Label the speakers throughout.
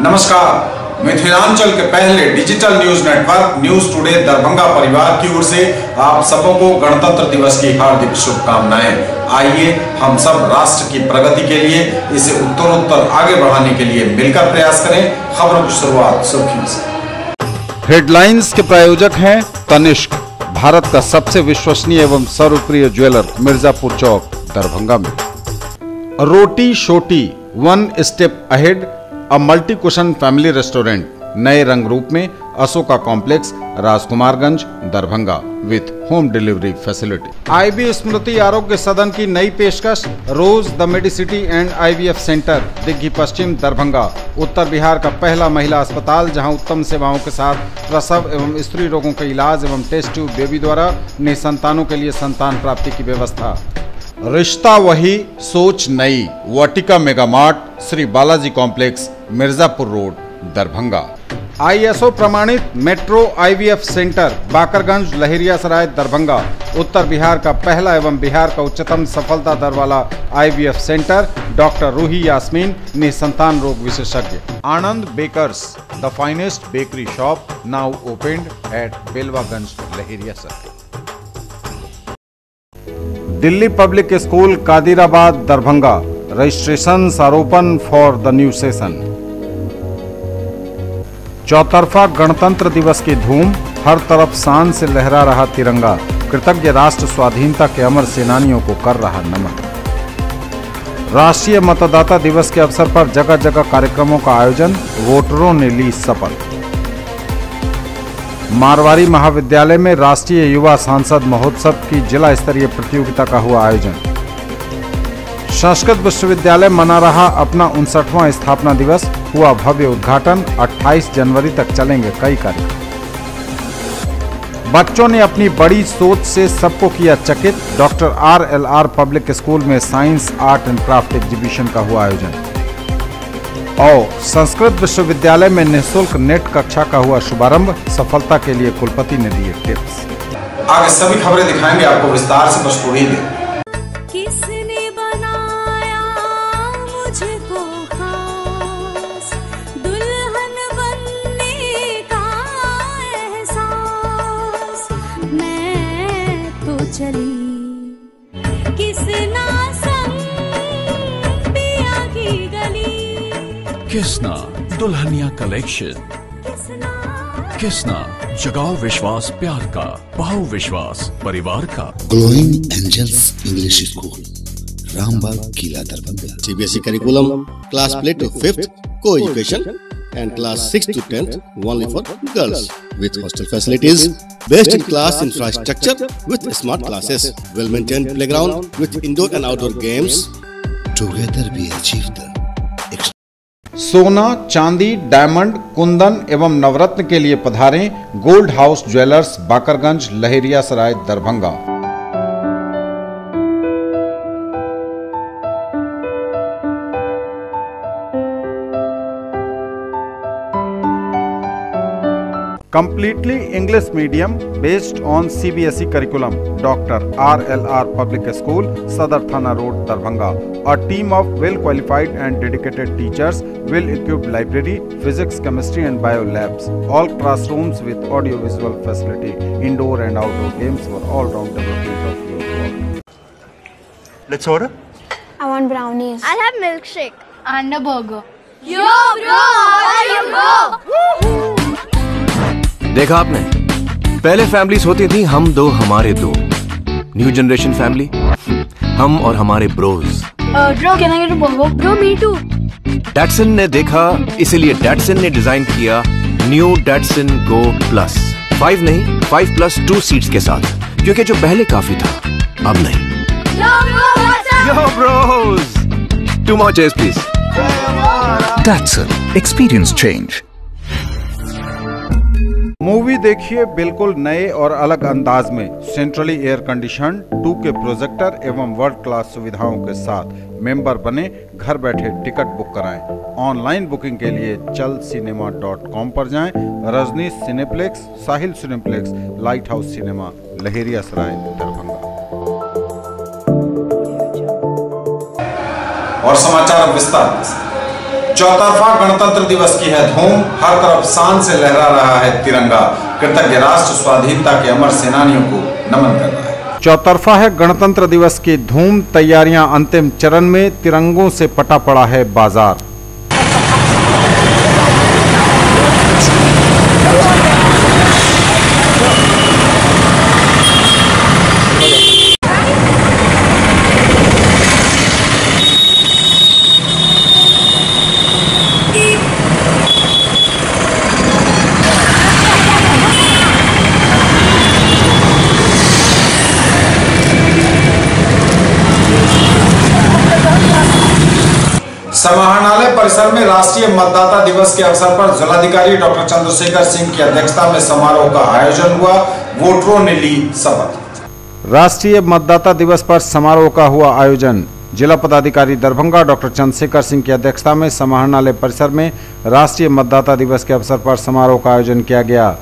Speaker 1: नमस्कार, मिथिलांचल के पहले digital news network news today Darbhanga परिवार की ओर से आप सबको गणतंत्र दिवस की हार्दिक शुभकामनाएं। आइए हम सब राष्ट्र की प्रगति के लिए, इसे उत्तरोत्तर आगे बढ़ाने के लिए मिलकर प्रयास करें। खबरों की शुरुआत सुर्खियों से।
Speaker 2: हेडलाइंस के प्रायोजक हैं तनिष्क, भारत का सबसे विश्वसनीय एवं सर्वप्रिय ज्वेलर, मिर्जापुर चौक, दरभंगा में। Roti Shoti, one step ahead, a multi cuisine family restaurant, नए रंग रूप में, Ashoka complex, Rajkumarganj, Darbhanga, with home delivery facility. IB Smriti Arogya Sadan की नई पेशकश, rose the medicity and IVF centre, Digghi Paschim, Darbhanga, उत्तर बिहार का पहला महिला अस्पताल जहां उत्तम सेवाओं के साथ प्रसव एवं स्त्री रोगों के इलाज एवं टेस्ट ट्यूब बेबी द्वारा निसंतानों के लिए संतान प्राप्ति की व्यवस्था। रिश्ता वही, सोच नई, Vatika mega mart, Shri Balaji complex, Mirzapur road, Darbhanga. ISO प्रमाणित metro IVF centre, Bakarganj, Laheriasarai, Darbhanga, उत्तर बिहार का पहला एवं बिहार का उच्चतम सफलता दर वाला IVF centre, doctor Ruhi Yasmin, निसंतान रोग विशेषज्ञ। Anand bakers, the finest bakery shop, now opened at Belwaganj, Laheriasarai. Delhi public school, Kadirabad, Darbhanga, registration are open for the new session. चौतरफा गणतंत्र दिवस की धूम, हर तरफ शान से लहरा रहा तिरंगा, कृतज्ञ राष्ट्र स्वाधीनता के अमर सेनानियों को कर रहा नमन। राष्ट्रीय मतदाता दिवस के अवसर पर जगह जगह कार्यक्रमों का आयोजन, वोटरों ने ली शपथ। मारवाड़ी महाविद्यालय में राष्ट्रीय युवा सांसद महोत्सव की जिला स्तरीय प्रतियोगिता का हुआ आयोजन। संस्कृत विश्वविद्यालय मना रहा अपना 59वां स्थापना दिवस, हुआ भव्य उद्घाटन, 28 जनवरी तक चलेंगे कई कार्यक्रम। बच्चों ने अपनी बड़ी सोच से सबको किया चकित, डॉक्टर RLR पब्लिक स्कूल में science, art and craft exhibition का हुआ आयोजन। और संस्कृत विश्वविद्यालय में निःशुल्क नेट कक्षा का हुआ शुभारंभ, सफलता के लिए कुलपति ने दिए टिप्स।
Speaker 1: आगे सभी खबरें दिखाएंगे आपको विस्तार से, बस थोड़ी देर।
Speaker 3: किसने बनाया मुझको खास, दुल्हन बनने का एहसास, मैं तो चली किसना संग पिया की गली।
Speaker 4: किसना दुल्हनिया कलेक्शन, किसना जगाओ विश्वास प्यार का, पाओ विश्वास परिवार का।
Speaker 5: Glowing angels English school, Rambagh, Kila, Darbhanga. CBSE curriculum, class play to 5th, co-education and class 6 to 10th only for girls, with hostel facilities, best in class infrastructure with smart classes, well maintained playground with indoor and outdoor games. Together we achieve the
Speaker 2: सोना, चांदी, diamond, Kundan एवं नवरत्न के लिए पधारें gold house jewellers, Bakarganj, Laheriasarai, Darbhanga. Completely English medium based on CBSE curriculum, Dr. RLR Public School, Sadar Thana Road, Darbhanga. A team of well qualified and dedicated teachers, well equipped library, physics, chemistry and bio labs. All classrooms with audio visual facility, indoor and outdoor games for all round development of your work.
Speaker 6: Let's order.
Speaker 7: I want brownies.
Speaker 8: I'll have milkshake and a burger.
Speaker 3: Yo bro, how are you bro?
Speaker 6: देखा आपने, पहले families होती थी हम दो हमारे दो, new generation family, हम और हमारे bros.
Speaker 8: Bro, can I get a burger? Bro, me too.
Speaker 6: Datsun ने देखा, इसीलिए डैटसन ने डिजाइन किया न्यू डैटसन गो प्लस। 5 नहीं, 5+2 सीट्स के साथ, क्योंकि जो पहले काफी था अब नहीं। Yo bros, 2 more chairs please.
Speaker 4: Datsun, experience change.
Speaker 2: Movie देखिए बिल्कुल नए और अलग अंदाज में, centrally air condition, 2K projector एवं वर्ल्ड क्लास सुविधाओं के साथ। मेंबर बने, घर बैठे टिकट बुक कराएं। ऑनलाइन बुकिंग के लिए चलसिनेमा.com पर जाएं। Rajni cineplex, Sahil cineplex, light house cinema, Laheriasarai, Darbhanga.
Speaker 1: और समाचार विस्तार से। चौतरफा गणतंत्र दिवस की है धूम, हर तरफ शान से लहरा रहा है तिरंगा। कृतज्ञ राष्ट्र स्वाधीनता के अमर सेनानियों को नमन कर रहा है।
Speaker 2: चौतरफा है गणतंत्र दिवस की धूम, तैयारियां अंतिम चरण में, तिरंगों से पटा पड़ा है बाजार।
Speaker 1: समाहरणालय परिसर में राष्ट्रीय मतदाता दिवस के अवसर पर जिलाधिकारी डॉक्टर चंद्रशेखर सिंह की अध्यक्षता में समारोह का आयोजन हुआ। वोटरों ने ली शपथ।
Speaker 2: राष्ट्रीय मतदाता दिवस पर समारोह का हुआ आयोजन। जिला पदाधिकारी दरभंगा डॉक्टर चंद्रशेखर सिंह की अध्यक्षता में समाहरणालय परिसर में राष्ट्रीय मतदाता दिवस के अवसर पर समारोह का आयोजन किया गया।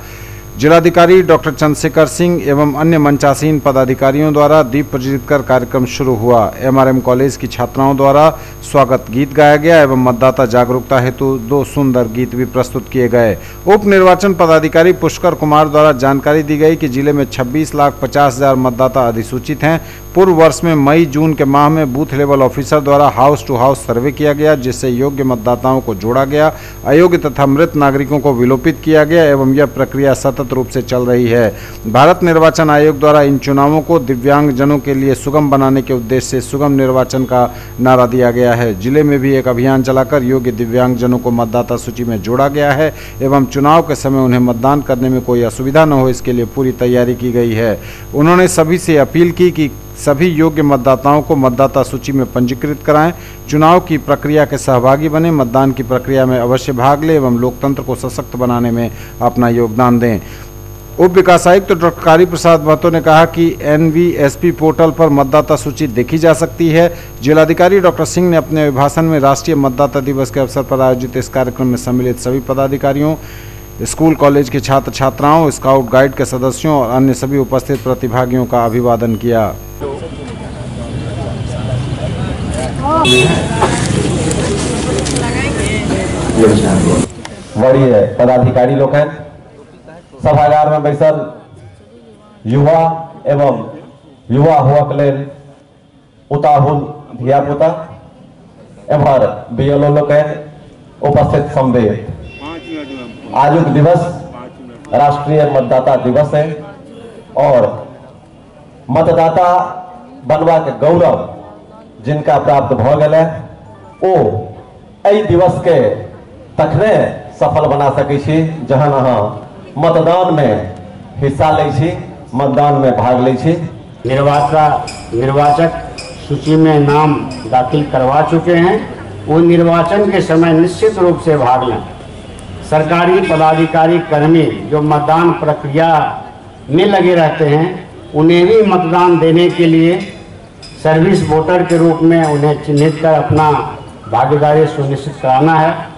Speaker 2: जिलाधिकारी डॉक्टर चंद्रशेखर सिंह एवं अन्य मंचासीन पदाधिकारियों द्वारा दीप प्रज्वलित कर कार्यक्रम शुरू हुआ। एमआरएम कॉलेज की छात्राओं द्वारा स्वागत गीत गाया गया एवं मतदाता जागरूकता हेतु 2 सुंदर गीत भी प्रस्तुत किए गए। उप निर्वाचन पदाधिकारी पुष्कर कुमार द्वारा जानकारी दी गई कि जिले में 26,50,000 मतदाता अधिसूचित हैं। पूर्व वर्ष में मई जून के माह में बूथ लेवल ऑफिसर द्वारा हाउस टू हाउस सर्वे किया गया, जिससे योग्य मतदाताओं को जोड़ा गया, अयोग्य तथा मृत नागरिकों को विलोपित किया गया एवं यह प्रक्रिया सतत रूप से चल रही है। भारत निर्वाचन आयोग द्वारा इन चुनावों को दिव्यांग जनों के लिए सुगम बनाने के उद्देश्य से सुगम निर्वाचन का नारा दिया गया है। जिले में भी एक अभियान चलाकर योग्य दिव्यांग जनों को मतदाता सूची में जोड़ा गया है एवं चुनाव के समय उन्हें मतदान करने में कोई असुविधा न हो, इसके लिए पूरी तैयारी की गई है। उन्होंने सभी से अपील की कि सभी योग्य मतदाताओं को मतदाता सूची में पंजीकृत कराएं, चुनाव की प्रक्रिया के सहभागी बने, मतदान की प्रक्रिया में अवश्य भाग लें एवं लोकतंत्र को सशक्त बनाने में अपना योगदान दें। उप विकास आयुक्त डॉक्टर कारी प्रसाद महतो ने कहा कि NVSP पोर्टल पर मतदाता सूची देखी जा सकती है। जिलाधिकारी डॉक्टर सिंह ने अपने अभिभाषण में राष्ट्रीय मतदाता दिवस के अवसर पर आयोजित इस कार्यक्रम में सम्मिलित सभी पदाधिकारियों, स्कूल कॉलेज के छात्र छात्राओं, स्काउट गाइड के सदस्यों और अन्य सभी उपस्थित प्रतिभागियों का अभिवादन किया।
Speaker 9: वरीय पदाधिकारी लोग हैं, सभागार में बैसल युवा एवं युवा हुआ लेल उताहुल धिया पुता एवं BLO लोग हैं, उपस्थित संवेद। आजुक दिवस राष्ट्रीय मतदाता दिवस है और मतदाता बनवा के गौरव जिनका प्राप्त भ गए ओ एहि दिवस के तखने सफल बना सकै छी जहन अहाँ मतदान में हिस्सा ले छी, मतदान में भाग ले छी।
Speaker 10: निर्वाचक सूची में नाम दाखिल करवा चुके हैं, वो निर्वाचन के समय निश्चित रूप से भाग लें। सरकारी पदाधिकारी कर्मी जो मतदान प्रक्रिया में लगे रहते हैं, उन्हें भी मतदान देने के लिए सर्विस वोटर के रूप में उन्हें चिन्हित कर अपना भागीदारी सुनिश्चित कराना है।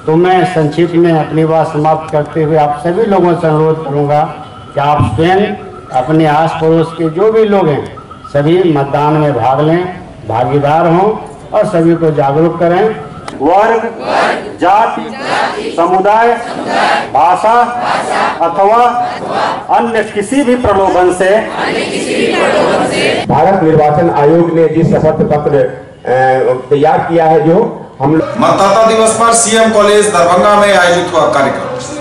Speaker 10: तो मैं संक्षिप्त में अपनी बात समाप्त करते हुए आप सभी लोगों से अनुरोध करूंगा कि आप स्वयं अपने आस पड़ोस के जो भी लोग हैं सभी मतदान में भाग लें, भागीदार हों और सभी को जागरूक करें। वर्ग, जाति, समुदाय, भाषा अथवा अन्य किसी भी प्रलोभन से भारत निर्वाचन आयोग ने जिस शपथ पत्र तैयार किया है, जो हम
Speaker 1: मतदाता दिवस पर CM कॉलेज दरभंगा में आयोजित हुआ कार्यक्रम।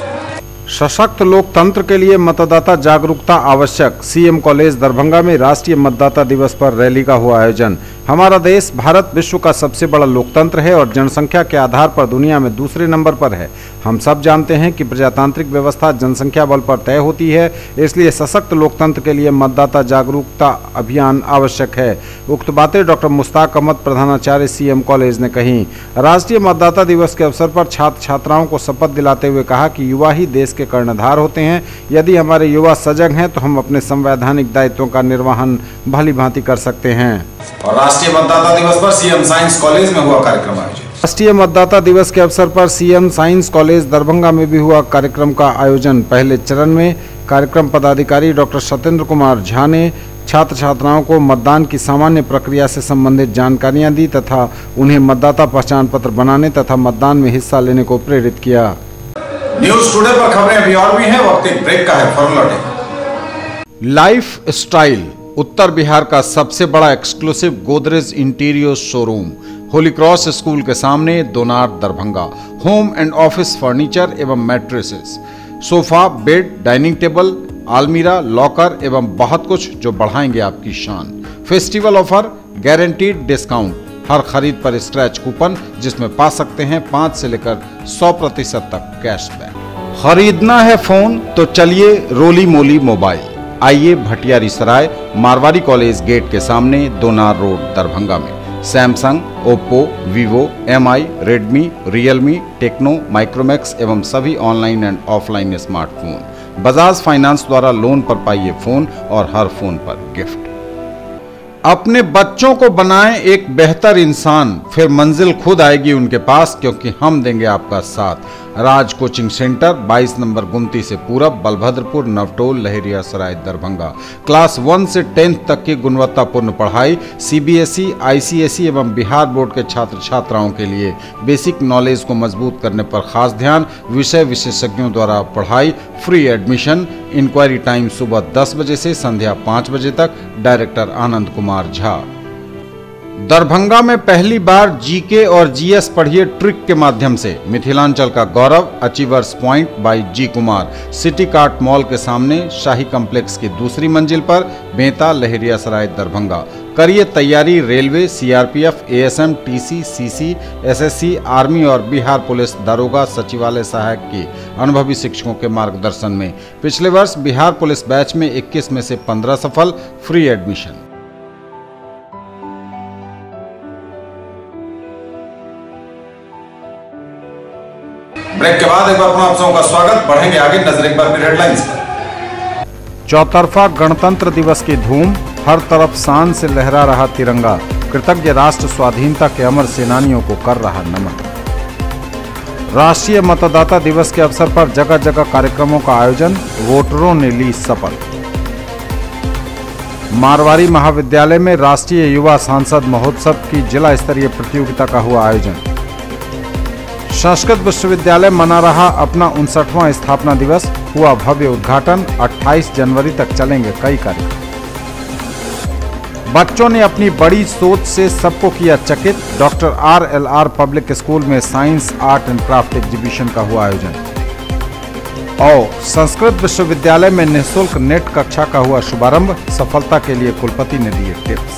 Speaker 2: सशक्त लोकतंत्र के लिए मतदाता जागरूकता आवश्यक। CM कॉलेज दरभंगा में राष्ट्रीय मतदाता दिवस पर रैली का हुआ आयोजन। हमारा देश भारत विश्व का सबसे बड़ा लोकतंत्र है और जनसंख्या के आधार पर दुनिया में दूसरे नंबर पर है। हम सब जानते हैं कि प्रजातांत्रिक व्यवस्था जनसंख्या बल पर तय होती है, इसलिए सशक्त लोकतंत्र के लिए मतदाता जागरूकता अभियान आवश्यक है। उक्त बातें डॉक्टर मुश्ताक अहमद, प्रधानाचार्य CM कॉलेज ने कही। राष्ट्रीय मतदाता दिवस के अवसर पर छात्र छात्राओं को शपथ दिलाते हुए कहा कि युवा ही देश के कर्णधार होते हैं। यदि हमारे युवा सजग हैं तो हम अपने संवैधानिक दायित्वों का निर्वहन भली भांति कर सकते हैं।
Speaker 1: और राष्ट्रीय मतदाता दिवस पर CM साइंस कॉलेज में हुआ कार्यक्रम आयोजित।
Speaker 2: राष्ट्रीय मतदाता दिवस के अवसर पर CM साइंस कॉलेज दरभंगा में भी हुआ कार्यक्रम का आयोजन। पहले चरण में कार्यक्रम पदाधिकारी डॉक्टर सत्येंद्र कुमार झा ने छात्र छात्राओं को मतदान की सामान्य प्रक्रिया से संबंधित जानकारियां दी तथा उन्हें मतदाता पहचान पत्र बनाने तथा मतदान में हिस्सा लेने को प्रेरित किया।
Speaker 1: न्यूज टुडे पर खबरें अभी और भी हैं, वक्त एक ब्रेक का है, फौरन लौटें।
Speaker 2: लाइफ स्टाइल उत्तर बिहार का सबसे बड़ा exclusive Godrej interior showroom holy cross school के सामने, Donar, Darbhanga. Home and office furniture एवं mattresses, sofa, bed, dining table, आलमीरा, लॉकर एवं बहुत कुछ जो बढ़ाएंगे आपकी शान। फेस्टिवल ऑफर, गारंटीड डिस्काउंट, हर खरीद पर स्क्रैच कूपन जिसमें पा सकते हैं 5 से लेकर 100% तक कैशबैक। खरीदना है फोन तो चलिए रोली मोली मोबाइल। आइए भटियारी सराय मारवाड़ी कॉलेज गेट के सामने, दोनार रोड, दरभंगा में। Samsung, Oppo, Vivo, MI, Redmi, Realme, Tecno, Micromax एवं सभी online and offline smartphone. Bajaj finance द्वारा लोन पर पाइए फोन और हर फोन पर गिफ्ट। अपने बच्चों को बनाएं एक बेहतर इंसान, फिर मंजिल खुद आएगी उनके पास, क्योंकि हम देंगे आपका साथ। राज कोचिंग सेंटर 22 नंबर गुमती से पूरब, बलभद्रपुर, नवटोल, लहेरिया सराय, दरभंगा। क्लास 1 से 10th तक की गुणवत्तापूर्ण पढ़ाई, सीबीएसई, आईसीएसई एवं बिहार बोर्ड के छात्र छात्राओं के लिए बेसिक नॉलेज को मजबूत करने पर खास ध्यान। विषय विशेषज्ञों द्वारा पढ़ाई, फ्री एडमिशन। इंक्वायरी टाइम सुबह 10 बजे से संध्या 5 बजे तक। डायरेक्टर आनंद कुमार झा। दरभंगा में पहली बार जीके और जीएस पढ़िए ट्रिक के माध्यम से, मिथिलांचल का गौरव। Achievers point by G Kumar, city cart mall के सामने, शाही कॉम्प्लेक्स की दूसरी मंजिल पर, बेंता, लहेरिया सराय, दरभंगा। करिए तैयारी railway, CRPF, ASM, TC, CC, SSC, army और बिहार पुलिस दारोगा सचिवालय सहायक के अनुभवी शिक्षकों के मार्गदर्शन में। पिछले वर्ष बिहार पुलिस बैच में 21 में से 15 सफल। Free admission.
Speaker 1: ब्रेक के बाद एक बार पुनः आप सबका स्वागत। बढ़ेंगे आगे, नजर एक बार फिर हेडलाइंस पर।
Speaker 2: चौतरफा गणतंत्र दिवस की धूम, हर तरफ शान से लहरा रहा तिरंगा। कृतज्ञ राष्ट्र स्वाधीनता के अमर सेनानियों को कर रहा नमन। राष्ट्रीय मतदाता दिवस के अवसर पर जगह जगह कार्यक्रमों का आयोजन, वोटरों ने ली शपथ। मारवाड़ी महाविद्यालय में राष्ट्रीय युवा सांसद महोत्सव की जिला स्तरीय प्रतियोगिता का हुआ आयोजन। संस्कृत विश्वविद्यालय मना रहा अपना 59वां स्थापना दिवस, हुआ भव्य उद्घाटन। 28 जनवरी तक चलेंगे कई कार्यक्रम। बच्चों ने अपनी बड़ी सोच से सबको किया चकित। डॉक्टर RLR पब्लिक स्कूल में science, art and craft exhibition का हुआ आयोजन। और संस्कृत विश्वविद्यालय में निःशुल्क नेट कक्षा का हुआ शुभारंभ। सफलता के लिए कुलपति ने दिए टिप्स।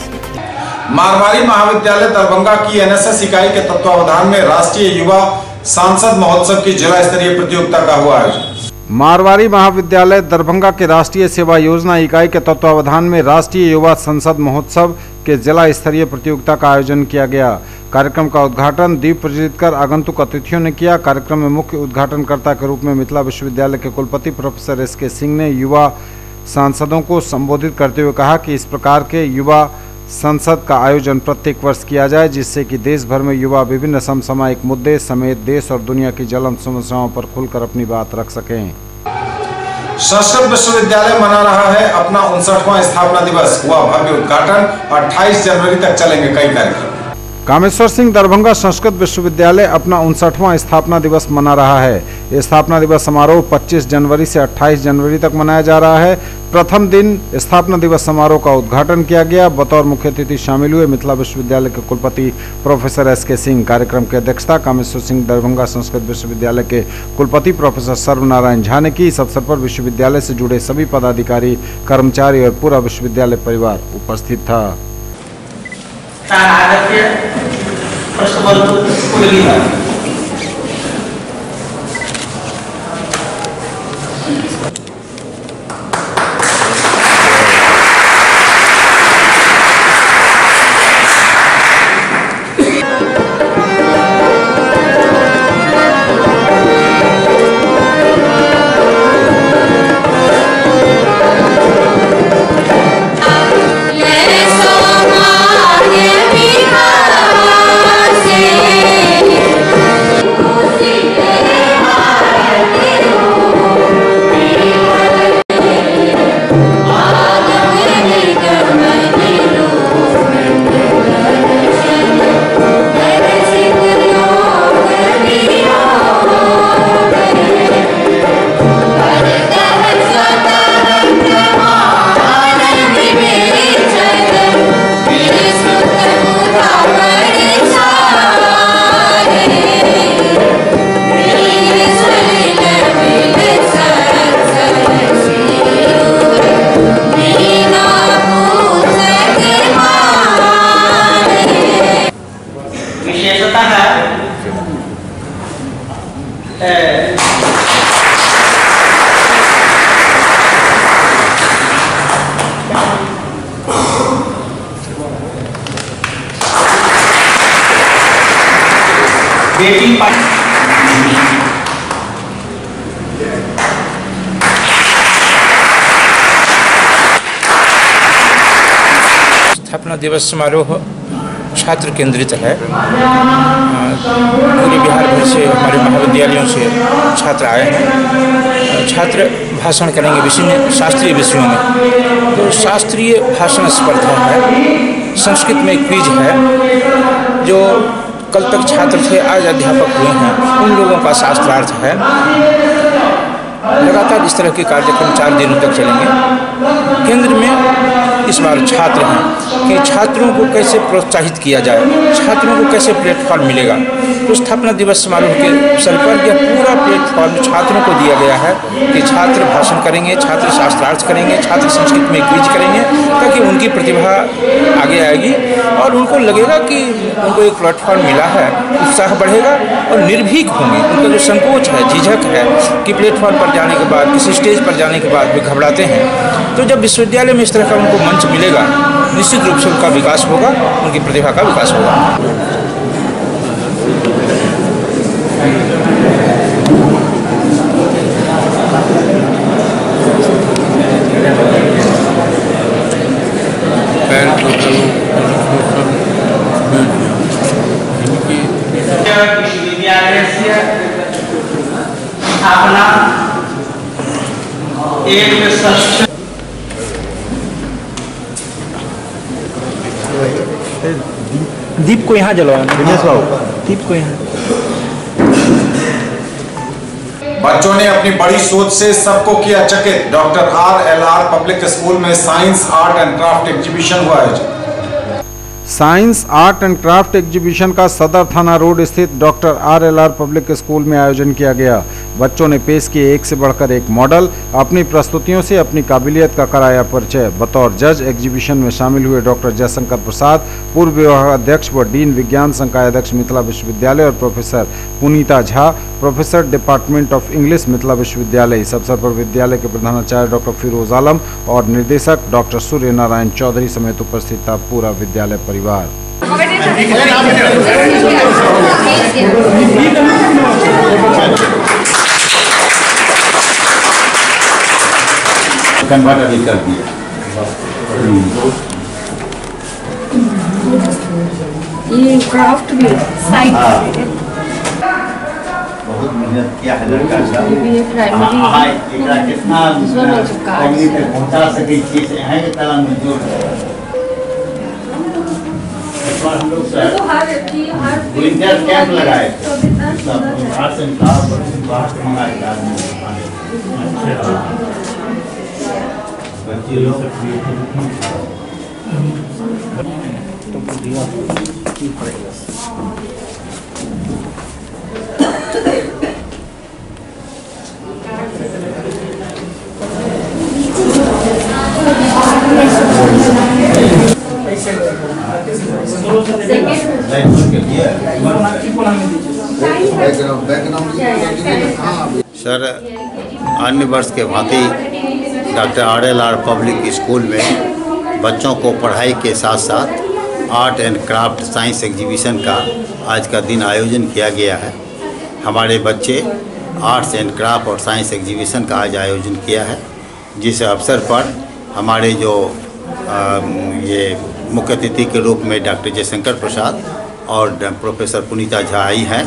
Speaker 1: मारवाड़ी महाविद्यालय दरभंगा की एनएसएस इकाई के तत्वावधान में राष्ट्रीय युवा सांसद महोत्सव की जिला स्तरीय प्रतियोगिता का हुआ आयोजन।
Speaker 2: मारवाड़ी महाविद्यालय दरभंगा के राष्ट्रीय सेवा योजना इकाई के तत्वावधान में राष्ट्रीय युवा संसद महोत्सव के जिला स्तरीय प्रतियोगिता का आयोजन किया गया। कार्यक्रम का उद्घाटन दीप प्रज्वलित कर आगंतुक अतिथियों ने किया। कार्यक्रम में मुख्य उद्घाटनकर्ता के रूप में मिथिला विश्वविद्यालय के कुलपति प्रोफेसर SK सिंह ने युवा सांसदों को संबोधित करते हुए कहा कि इस प्रकार के युवा संसद का आयोजन प्रत्येक वर्ष किया जाए, जिससे कि देश भर में युवा विभिन्न समसामयिक मुद्दे समेत देश और दुनिया की ज्वलंत समस्याओं पर खुलकर अपनी बात रख सकें।
Speaker 1: संस्कृत विश्वविद्यालय मना रहा है अपना 59वां स्थापना दिवस, हुआ भव्य उद्घाटन। 28 जनवरी तक चलेंगे कई कार्यक्रम।
Speaker 2: कामेश्वर सिंह दरभंगा संस्कृत विश्वविद्यालय अपना 59वां स्थापना दिवस मना रहा है। यह स्थापना दिवस समारोह 25 जनवरी से 28 जनवरी तक मनाया जा रहा है। प्रथम दिन स्थापना दिवस समारोह का उद्घाटन किया गया। बतौर मुख्य अतिथि शामिल हुए मिथिला विश्वविद्यालय के कुलपति प्रोफेसर SK सिंह। कार्यक्रम की अध्यक्षता कामेश्वर सिंह दरभंगा संस्कृत विश्वविद्यालय के कुलपति प्रोफेसर सर्वनारायण झा ने की। इस अवसर पर विश्वविद्यालय से जुड़े सभी पदाधिकारी, कर्मचारी और पूरा विश्वविद्यालय परिवार उपस्थित था।
Speaker 11: स्थापना दिवस समारोह छात्र केंद्रित है। पूरे बिहार भर से हमारे महाविद्यालयों से छात्र आए हैं। छात्र भाषण करेंगे विषय में, शास्त्रीय विषयों में। तो शास्त्रीय भाषण स्पर्धा है, संस्कृत में क्विज है। जो कल तक छात्र थे आज अध्यापक हुए हैं, उन लोगों का शास्त्रार्थ है। लगातार इस तरह के कार्यक्रम 4 दिनों तक चलेंगे। केंद्र में इस बार छात्र हैं कि छात्रों को कैसे प्रोत्साहित किया जाए, छात्रों को कैसे प्लेटफॉर्म मिलेगा। तो स्थापना दिवस समारोह के अवसर पर यह पूरा प्लेटफॉर्म छात्रों को दिया गया है कि छात्र भाषण करेंगे, छात्र शास्त्रार्थ करेंगे, छात्र संस्कृत में क्विज करेंगे, ताकि उनकी प्रतिभा आगे आएगी और उनको लगेगा कि उनको एक प्लेटफॉर्म मिला है, उत्साह बढ़ेगा और निर्भीक होंगे। उनका जो संकोच है, झिझक है कि प्लेटफॉर्म पर जाने के बाद, किसी स्टेज पर जाने के बाद वे घबराते हैं, तो जब विश्वविद्यालय में इस तरह का उनको मंच मिलेगा, निश्चित रूप से उनका विकास होगा, उनकी प्रतिभा का विकास होगा।
Speaker 12: विश्वविद्यालय से अपना एक
Speaker 11: दीप को यहाँ जलवाना, दिनेश बाबू, दीप को यहाँ।
Speaker 1: बच्चों ने अपनी बड़ी सोच से सबको किया चकित। डॉक्टर RLR पब्लिक स्कूल में science art and craft exhibition हुआ है।
Speaker 2: Science art and craft exhibition का सदर थाना रोड स्थित डॉक्टर RLR पब्लिक स्कूल में आयोजन किया गया। बच्चों ने पेश किए एक से बढ़कर एक मॉडल, अपनी प्रस्तुतियों से अपनी काबिलियत का कराया परिचय। बतौर जज एग्जीबिशन में शामिल हुए डॉक्टर जयशंकर प्रसाद, पूर्व विभागाध्यक्ष व डीन विज्ञान संकाय अध्यक्ष मिथिला विश्वविद्यालय, और professor Punita Jha, professor department of English Mithila विश्वविद्यालय। इस अवसर पर विद्यालय के प्रधानाचार्य डॉक्टर फिरोज आलम और निर्देशक डॉक्टर सूर्य नारायण चौधरी समेत उपस्थित था पूरा विद्यालय परिवार।
Speaker 13: कन्वर्ट अभी कर दिया।
Speaker 14: ये क्राफ्ट भी साइड
Speaker 13: बहुत मेहनत किया है लड़का सब। कितना पहुँचा सके चीज है कि तरह में जोड़ हम लोग विंटर कैंप लगाए, बाहर से मंगाए
Speaker 15: सर, अन्य वर्ष के भांति डॉक्टर RLR पब्लिक स्कूल में बच्चों को पढ़ाई के साथ साथ art and craft science exhibition का आज का दिन आयोजन किया गया है। हमारे बच्चे आर्ट्स एंड क्राफ्ट और साइंस एग्जीबिशन का आज आयोजन किया है, जिस अवसर पर हमारे जो ये मुख्य अतिथि के रूप में डॉक्टर जयशंकर प्रसाद और प्रोफेसर पुनीता झा आई हैं,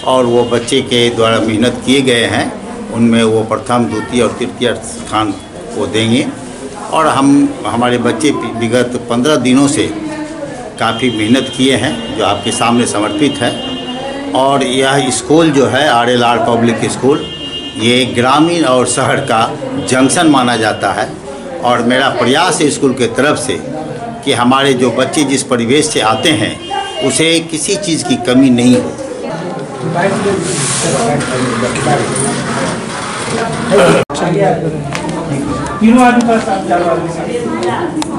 Speaker 15: और वो बच्चे के द्वारा मेहनत किए गए हैं उनमें वो प्रथम, द्वितीय और तृतीय स्थान को देंगे। और हमारे बच्चे विगत 15 दिनों से काफ़ी मेहनत किए हैं जो आपके सामने समर्पित है। और यह स्कूल जो है RLR पब्लिक स्कूल, ये ग्रामीण और शहर का जंक्शन माना जाता है। और मेरा प्रयास है स्कूल के तरफ से कि हमारे जो बच्चे जिस परिवेश से आते हैं उसे किसी चीज़ की कमी नहीं हो।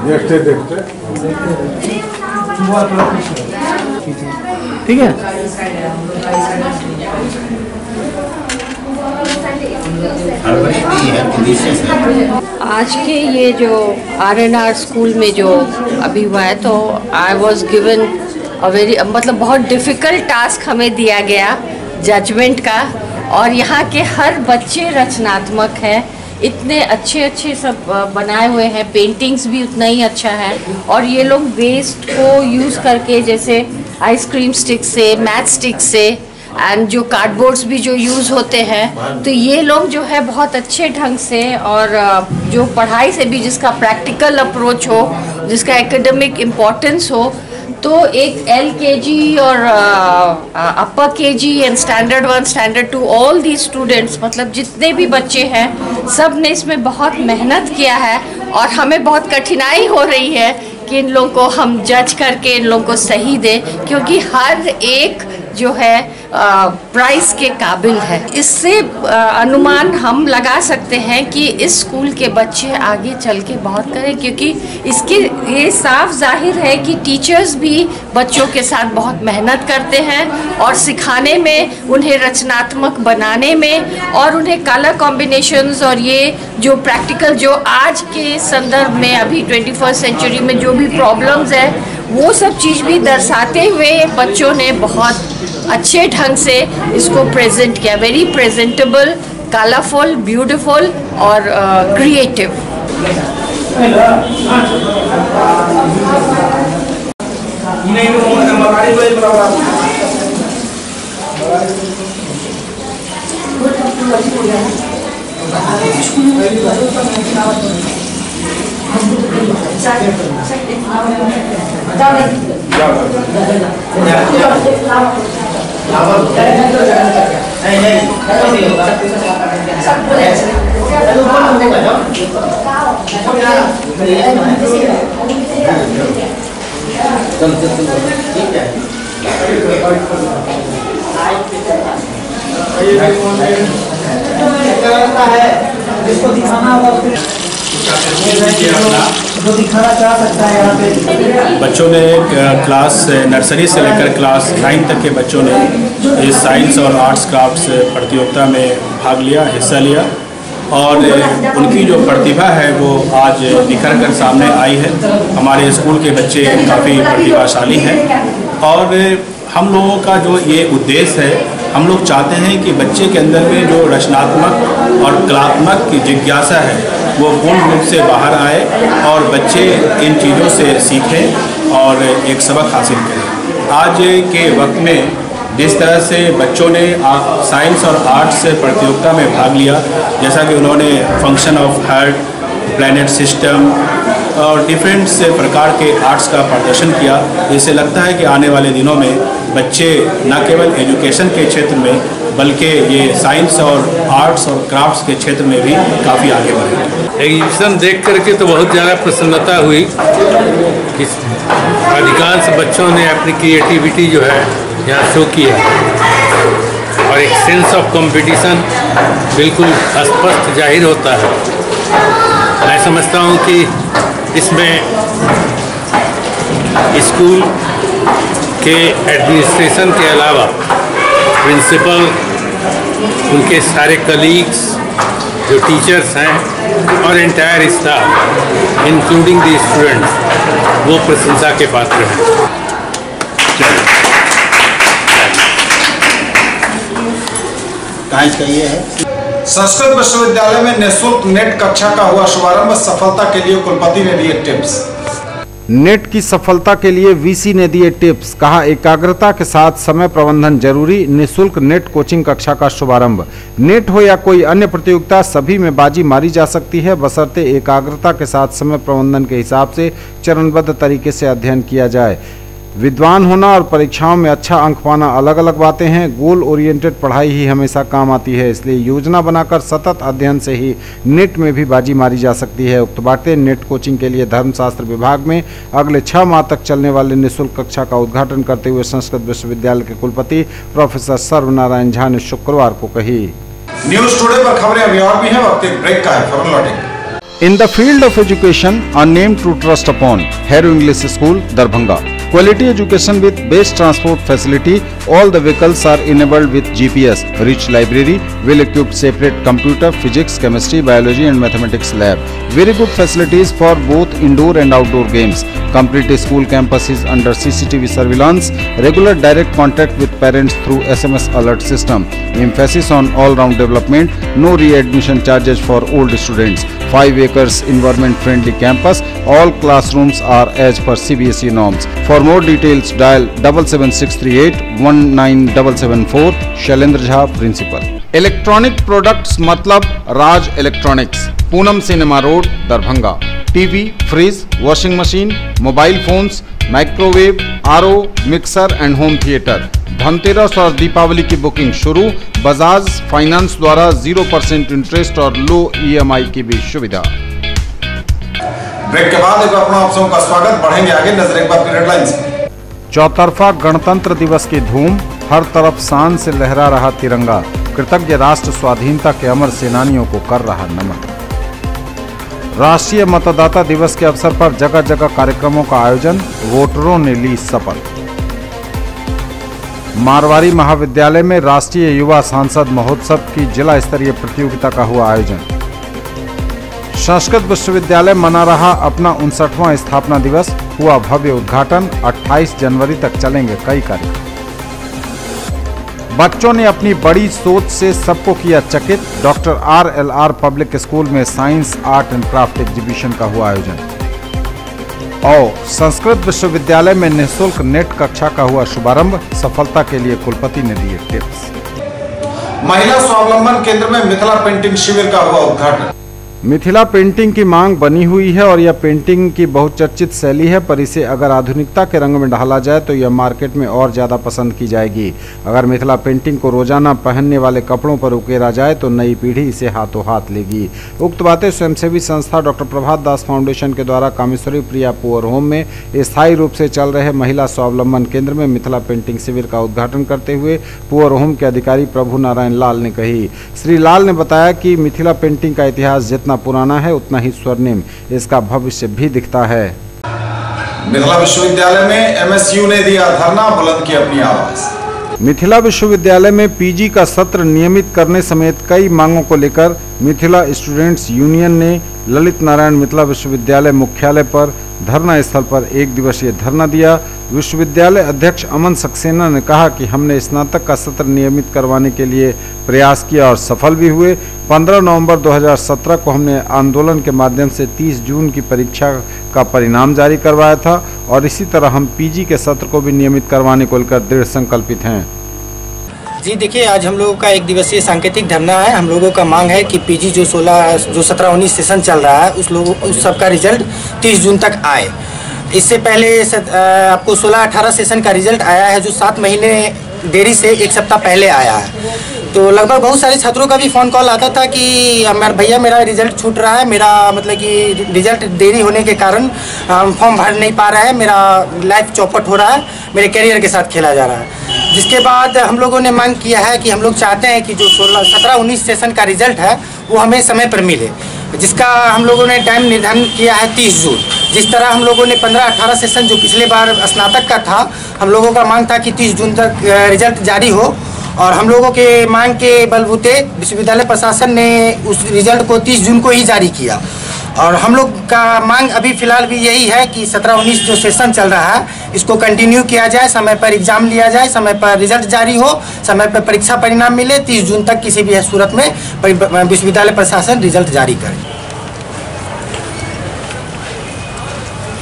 Speaker 2: देखते देखते
Speaker 11: ठीक है।
Speaker 15: हर वर्ष भी है विशेष है।
Speaker 14: आज के ये जो RNR स्कूल में जो अभी हुआ है, तो I was given a very, मतलब बहुत डिफ़िकल्ट टास्क हमें दिया गया जजमेंट का। और यहाँ के हर बच्चे रचनात्मक है, इतने अच्छे अच्छे सब बनाए हुए हैं, पेंटिंग्स भी उतना ही अच्छा है। और ये लोग वेस्ट को यूज़ करके, जैसे आइसक्रीम स्टिक से, मैच स्टिक से, एंड जो कार्डबोर्ड्स भी जो यूज़ होते हैं, तो ये लोग जो है बहुत अच्छे ढंग से, और जो पढ़ाई से भी जिसका प्रैक्टिकल अप्रोच हो, जिसका एकेडमिक इम्पोर्टेंस हो, तो एक LKG और अपर KG and standard 1 standard 2 all the students, मतलब जितने भी बच्चे हैं सब ने इसमें बहुत मेहनत किया है। और हमें बहुत कठिनाई हो रही है कि इन लोगों को हम जज करके इन लोगों को सही दें, क्योंकि हर एक जो है प्राइस के काबिल है। इससे अनुमान हम लगा सकते हैं कि इस स्कूल के बच्चे आगे चल के बहुत करें, क्योंकि इसके ये साफ जाहिर है कि टीचर्स भी बच्चों के साथ बहुत मेहनत करते हैं और सिखाने में, उन्हें रचनात्मक बनाने में, और उन्हें कलर कॉम्बिनेशंस और ये जो प्रैक्टिकल जो आज के संदर्भ में अभी 21st सेंचुरी में जो भी प्रॉब्लम्स है, वो सब चीज़ भी दर्शाते हुए बच्चों ने बहुत अच्छे ढंग से इसको प्रेजेंट किया। वेरी प्रेजेंटेबल, कलरफुल, ब्यूटीफुल और क्रिएटिव।
Speaker 13: जिसको दिखाना होगा जो दिखाना चाह सकता है यहाँ पे।
Speaker 16: बच्चों ने क्लास नर्सरी से लेकर क्लास 9 तक के बच्चों ने इस साइंस और आर्ट्स क्राफ्ट्स प्रतियोगिता में भाग लिया, हिस्सा लिया, और उनकी जो प्रतिभा है वो आज निखर कर सामने आई है। हमारे स्कूल के बच्चे काफ़ी प्रतिभाशाली हैं, और हम लोगों का जो ये उद्देश्य है, हम लोग चाहते हैं कि बच्चे के अंदर में जो रचनात्मक और कलात्मक की जिज्ञासा है वो पूर्ण रूप से बाहर आए और बच्चे इन चीज़ों से सीखें और एक सबक हासिल करें। आज के वक्त में जिस तरह से बच्चों ने साइंस और आर्ट्स प्रतियोगिता में भाग लिया, जैसा कि उन्होंने function of heart, planet system और डिफरेंट से प्रकार के आर्ट्स का प्रदर्शन किया, इससे लगता है कि आने वाले दिनों में बच्चे न केवल एजुकेशन के क्षेत्र में बल्कि ये साइंस और आर्ट्स और क्राफ्ट्स के क्षेत्र में भी काफ़ी आगे बढ़े।
Speaker 17: एग्जीबिशन देख करके तो बहुत ज़्यादा प्रसन्नता हुई कि अधिकांश बच्चों ने अपनी क्रिएटिविटी जो है यहाँ शो किया, और एक सेंस ऑफ कंपटीशन बिल्कुल स्पष्ट जाहिर होता है। मैं समझता हूँ कि इसमें स्कूल के एडमिनिस्ट्रेशन के अलावा प्रिंसिपल, उनके सारे कलीग्स जो टीचर्स हैं और entire staff including the students, वो प्रशंसा के पात्र हैं।
Speaker 15: का ये है
Speaker 1: संस्कृत विश्वविद्यालय में निःशुल्क नेट कक्षा का हुआ शुभारंभ। सफलता के लिए कुलपति ने दिए टिप्स।
Speaker 2: नेट की सफलता के लिए वीसी ने दिए टिप्स, कहा एकाग्रता के साथ समय प्रबंधन जरूरी। निःशुल्क नेट कोचिंग कक्षा का शुभारंभ। नेट हो या कोई अन्य प्रतियोगिता, सभी में बाजी मारी जा सकती है, बशर्ते एकाग्रता के साथ समय प्रबंधन के हिसाब से चरणबद्ध तरीके से अध्ययन किया जाए। विद्वान होना और परीक्षाओं में अच्छा अंक पाना अलग अलग बातें हैं। गोल ओरिएंटेड पढ़ाई ही हमेशा काम आती है, इसलिए योजना बनाकर सतत अध्ययन से ही नेट में भी बाजी मारी जा सकती है। उक्त बातें नेट कोचिंग के लिए धर्मशास्त्र विभाग में अगले 6 माह तक चलने वाले निःशुल्क कक्षा का उद्घाटन करते हुए संस्कृत विश्वविद्यालय के कुलपति प्रोफेसर सर्वनारायण झा ने शुक्रवार को कही।
Speaker 1: न्यूज टुडे पर खबरें अभी और भी हैं, वक्त एक ब्रेक का है, फौरन लौटेंगे।
Speaker 2: In the field of education, a name to trust upon, Harrow English school Darbhanga. Quality education with best transport facility. All the vehicles are enabled with GPS. Rich library, well-equipped separate computer, physics, chemistry, biology and mathematics lab. Very good facilities for both indoor and outdoor games. Complete school campus is under CCTV surveillance. Regular direct contact with parents through SMS alert system. Emphasis on all-round development. No readmission charges for old students. 5 acres environment-friendly campus. All classrooms are as per CBSE norms. For more details, dial 77638 19774. Shailendra Jha, principal. Electronic products मतलब Raj electronics, Poonam cinema road, Darbhanga. TV, fridge, washing machine, mobile phones, microwave, RO, mixer and home theatre. Dhanteras और दीपावली की booking शुरू। Bajaj finance द्वारा 0% interest और लो EMI की भी सुविधा।
Speaker 1: Break के बाद एक बार अपना आप सबका स्वागत। बढ़ेंगे आगे, नजर एक बार की हेडलाइंस।
Speaker 2: चौतरफा गणतंत्र दिवस की धूम, हर तरफ शान से लहरा रहा तिरंगा। कृतज्ञ राष्ट्र स्वाधीनता के अमर सेनानियों को कर रहा नमन। राष्ट्रीय मतदाता दिवस के अवसर पर जगह जगह कार्यक्रमों का आयोजन, वोटरों ने ली शपथ। मारवाड़ी महाविद्यालय में राष्ट्रीय युवा सांसद महोत्सव की जिला स्तरीय प्रतियोगिता का हुआ आयोजन। संस्कृत विश्वविद्यालय मना रहा अपना 59वां स्थापना दिवस, हुआ भव्य उद्घाटन। 28 जनवरी तक चलेंगे कई कार्यक्रम। बच्चों ने अपनी बड़ी सोच से सबको किया चकित। डॉक्टर RLR पब्लिक स्कूल में science, art and craft exhibition का हुआ आयोजन। और संस्कृत विश्वविद्यालय में निःशुल्क नेट कक्षा का हुआ शुभारंभ। सफलता के लिए कुलपति ने दिए टिप्स।
Speaker 1: महिला स्वावलंबन केंद्र में मिथिला पेंटिंग शिविर का हुआ उद्घाटन।
Speaker 2: मिथिला पेंटिंग की मांग बनी हुई है और यह पेंटिंग की बहुचर्चित शैली है, पर इसे अगर आधुनिकता के रंग में ढाला जाए तो यह मार्केट में और ज़्यादा पसंद की जाएगी। अगर मिथिला पेंटिंग को रोजाना पहनने वाले कपड़ों पर उकेरा जाए तो नई पीढ़ी इसे हाथों हाथ लेगी। उक्त बातें स्वयंसेवी संस्था डॉक्टर प्रभात दास फाउंडेशन के द्वारा कामेश्वरी प्रिया पुअर होम में स्थायी रूप से चल रहे महिला स्वावलंबन केंद्र में मिथिला पेंटिंग शिविर का उद्घाटन करते हुए पुअर होम के अधिकारी प्रभु नारायण लाल ने कही। श्री लाल ने बताया कि मिथिला पेंटिंग का इतिहास जितना पुराना है उतना ही स्वर्णिम इसका भविष्य भी दिखता है।
Speaker 1: मिथिला विश्वविद्यालय में MSU ने दिया धरना, बुलंद की अपनी आवाज।
Speaker 2: मिथिला विश्वविद्यालय में PG का सत्र नियमित करने समेत कई मांगों को लेकर मिथिला स्टूडेंट्स यूनियन ने ललित नारायण मिथिला विश्वविद्यालय मुख्यालय पर धरना स्थल पर 1 दिवसीय धरना दिया। विश्वविद्यालय अध्यक्ष अमन सक्सेना ने कहा कि हमने स्नातक का सत्र नियमित करवाने के लिए प्रयास किया और सफल भी हुए। 15 नवंबर 2017 को हमने आंदोलन के माध्यम से 30 जून की परीक्षा का परिणाम जारी करवाया था और इसी तरह हम PG के सत्र को भी नियमित करवाने को लेकर दृढ़ संकल्पित हैं।
Speaker 18: जी देखिए, आज हम लोगों का 1 दिवसीय सांकेतिक धरना है। हम लोगों का मांग है कि PG जो 17-19 सेशन चल रहा है उस सब का रिजल्ट 30 जून तक आए। इससे पहले आपको 16-18 सेशन का रिजल्ट आया है जो 7 महीने देरी से 1 सप्ताह पहले आया है। तो लगभग बहुत सारे छात्रों का भी फ़ोन कॉल आता था कि भैया मेरा रिजल्ट छूट रहा है, मेरा मतलब कि रिजल्ट देरी होने के कारण फॉर्म भर नहीं पा रहा है, मेरा लाइफ चौपट हो रहा है, मेरे करियर के साथ खेला जा रहा है। जिसके बाद हम लोगों ने मांग किया है कि हम लोग चाहते हैं कि जो 17-19 सेशन का रिजल्ट है वो हमें समय पर मिले, जिसका हम लोगों ने टाइम निर्धारण किया है 30 जून। जिस तरह हम लोगों ने 15-18 सेशन जो पिछले बार स्नातक का था, हम लोगों का मांग था कि 30 जून तक रिजल्ट जारी हो और हम लोगों के मांग के बलबूते विश्वविद्यालय प्रशासन ने उस रिजल्ट को 30 जून को ही जारी किया। और हम लोग का मांग अभी फ़िलहाल भी यही है कि 17-19 जो सेशन चल रहा है इसको कंटिन्यू किया जाए, समय पर एग्ज़ाम लिया जाए, समय पर रिजल्ट जारी हो, समय पर परीक्षा परिणाम मिले। 30 जून तक किसी भी सूरत में विश्वविद्यालय प्रशासन रिजल्ट जारी करे।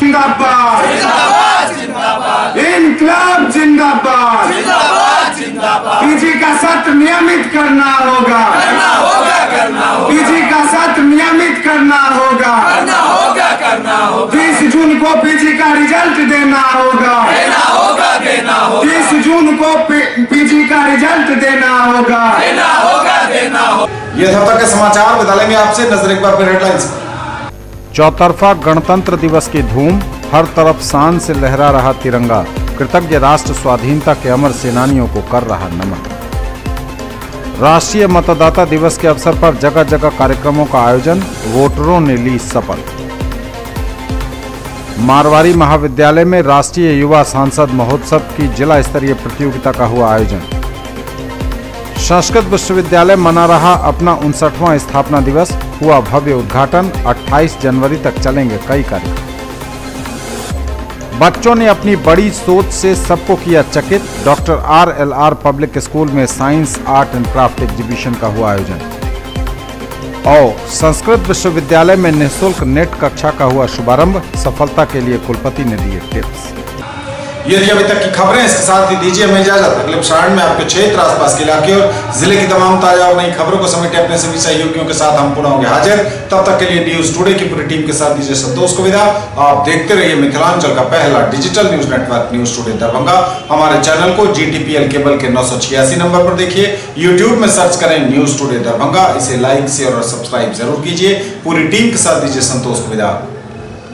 Speaker 19: जिंदाबाद जिंदाबाद जिंदाबाद, इनकलाब जिंदाबाद जिंदाबाद जिंदाबाद। PG का सत्र नियमित करना होगा, करना होगा, करना होगा। PG का सत्र नियमित करना होगा, करना होगा, करना होगा। 30 जून को PG का रिजल्ट देना होगा, देना होगा, देना होगा। 30 जून को PG का रिजल्ट देना होगा, देना होगा, देना होगा।
Speaker 1: ये तब तक के समाचार। विद्यालय में आपसे नजर एक बार फिर हेडलाइंस।
Speaker 2: चौतरफा गणतंत्र दिवस की धूम, हर तरफ शान से लहरा रहा तिरंगा। कृतज्ञ राष्ट्र स्वाधीनता के अमर सेनानियों को कर रहा नमन। राष्ट्रीय मतदाता दिवस के अवसर पर जगह जगह कार्यक्रमों का आयोजन, वोटरों ने ली शपथ। मारवाड़ी महाविद्यालय में राष्ट्रीय युवा सांसद महोत्सव की जिला स्तरीय प्रतियोगिता का हुआ आयोजन। संस्कृत विश्वविद्यालय मना रहा अपना 59वां स्थापना दिवस, हुआ भव्य उद्घाटन। 28 जनवरी तक चलेंगे कई कार्यक्रम। बच्चों ने अपनी बड़ी सोच से सबको किया चकित। डॉक्टर RLR पब्लिक स्कूल में science, art and craft exhibition का हुआ आयोजन। और संस्कृत विश्वविद्यालय में निःशुल्क नेट कक्षा का हुआ शुभारंभ। सफलता के लिए कुलपति ने दिए टिप्स।
Speaker 1: ये थी अभी तक की खबरें। इसके साथ ही दीजिए हमें इजाजत। अगले प्रसारण में आपके क्षेत्र, आसपास के इलाके और जिले की तमाम ताजा और नई खबरों को समेटे अपने सभी सहयोगियों के साथ हम पुनः होंगे हाजिर। तब तक के लिए न्यूज टुडे की पूरी टीम के साथ दीजिए संतोष को विदा। आप देखते रहिए मिथिलांचल का पहला digital news network news today Darbhanga. हमारे चैनल को GTPL केबल के 986 नंबर पर देखिए। यूट्यूब में सर्च करें न्यूज टुडे दरभंगा। इसे लाइक, शेयर और सब्सक्राइब जरूर कीजिए। पूरी टीम के साथ दीजिए संतोष को विदा।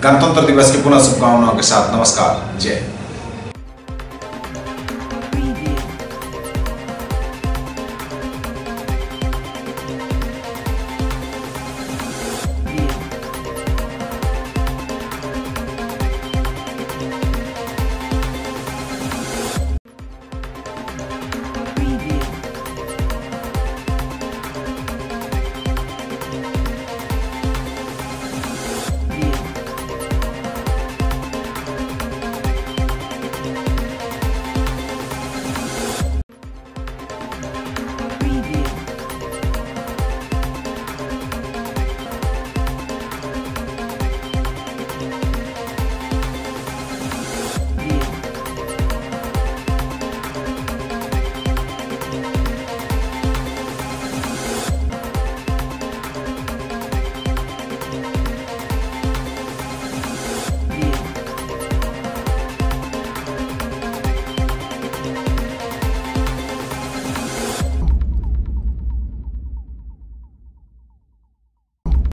Speaker 1: गणतंत्र दिवस की पुनः शुभकामनाओं के साथ नमस्कार। जय।